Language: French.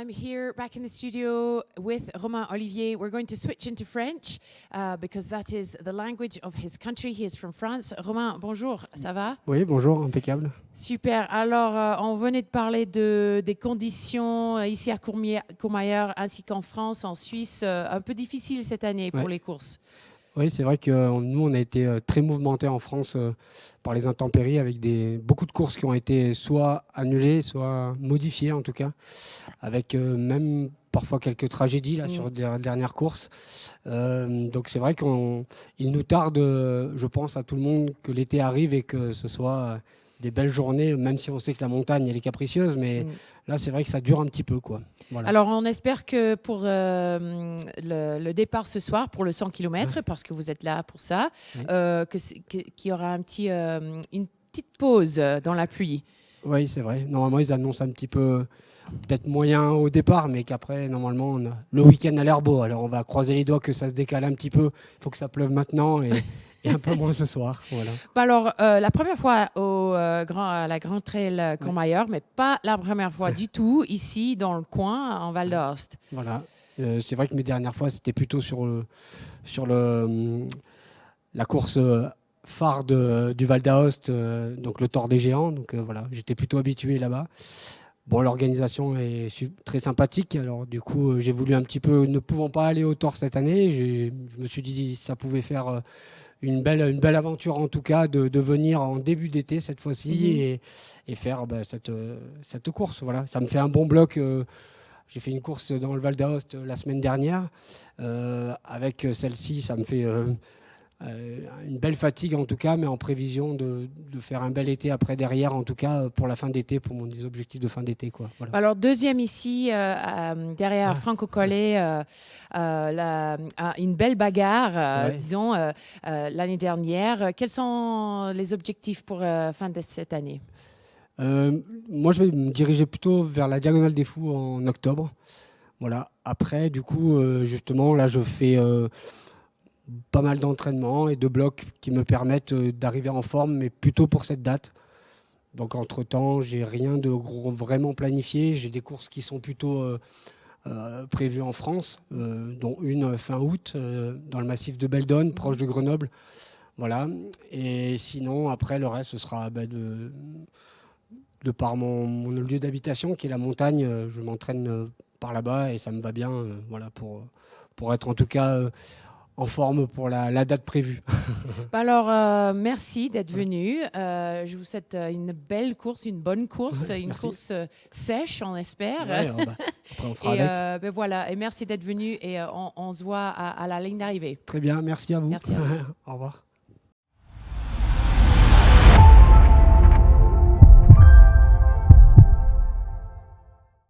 I'm here back in the studio with Romain Olivier. We're going to switch into French because that is the language of his country. He is from France. Romain, bonjour, ça va? Oui, bonjour, impeccable. Super. Alors, on venait de parler des conditions ici à Courmayeur ainsi qu'en France, en Suisse, un peu difficiles cette année pour les courses. Oui, c'est vrai que nous, on a été très mouvementés en France par les intempéries avec beaucoup de courses qui ont été soit annulées, soit modifiées en tout cas, avec même parfois quelques tragédies là, sur les dernières courses. Donc c'est vrai qu'il nous tarde, je pense à tout le monde, que l'été arrive et que ce soit des belles journées, même si on sait que la montagne, elle est capricieuse, mais là, c'est vrai que ça dure un petit peu, quoi. Voilà. Alors, on espère que pour le départ ce soir, pour le 100 km, parce que vous êtes là pour ça, qu'il y aura une petite pause dans la pluie. Oui, c'est vrai. Normalement, ils annoncent un petit peu, peut-être moyen au départ, mais qu'après, normalement, le week-end a l'air beau. Alors, on va croiser les doigts que ça se décale un petit peu. Il faut que ça pleuve maintenant et un peu moins ce soir. Voilà. Alors, la première fois à la Grand Trail Courmayeur, mais pas la première fois du tout ici dans le coin, en Val d'Aoste. Voilà. C'est vrai que mes dernières fois, c'était plutôt sur la course phare du Val d'Aoste, donc le Thor des Géants. Donc voilà, j'étais plutôt habitué là-bas. Bon, l'organisation est très sympathique. Alors du coup, j'ai voulu un petit peu, ne pouvant pas aller au Thor cette année, je me suis dit que ça pouvait faire une belle aventure en tout cas de venir en début d'été cette fois-ci et faire cette course. Voilà, ça me fait un bon bloc. J'ai fait une course dans le Val d'Aoste la semaine dernière. Avec celle-ci, ça me fait une belle fatigue en tout cas, mais en prévision de faire un bel été après derrière, en tout cas pour la fin d'été, pour mes objectifs de fin d'été, quoi. Voilà. Alors deuxième ici, derrière Franco Collet, une belle bagarre, disons, l'année dernière. Quels sont les objectifs pour fin de cette année? Moi, je vais me diriger plutôt vers la Diagonale des Fous en octobre. Voilà. Après, du coup, justement, là, je fais pas mal d'entraînements et de blocs qui me permettent d'arriver en forme, mais plutôt pour cette date. Donc, entre-temps, j'ai rien de vraiment planifié. J'ai des courses qui sont plutôt prévues en France, dont une fin août, dans le massif de Beldonne, proche de Grenoble. Voilà. Et sinon, après, le reste, ce sera de par mon lieu d'habitation, qui est la montagne. Je m'entraîne par là-bas et ça me va bien, voilà, pour être en tout cas en forme pour la date prévue. Alors, merci d'être venu. Je vous souhaite une belle course, une bonne course, une course sèche, on espère. Ouais, après on fera avec. Voilà, et merci d'être venu et on se voit à la ligne d'arrivée. Très bien, merci à vous. Merci à vous. Au revoir.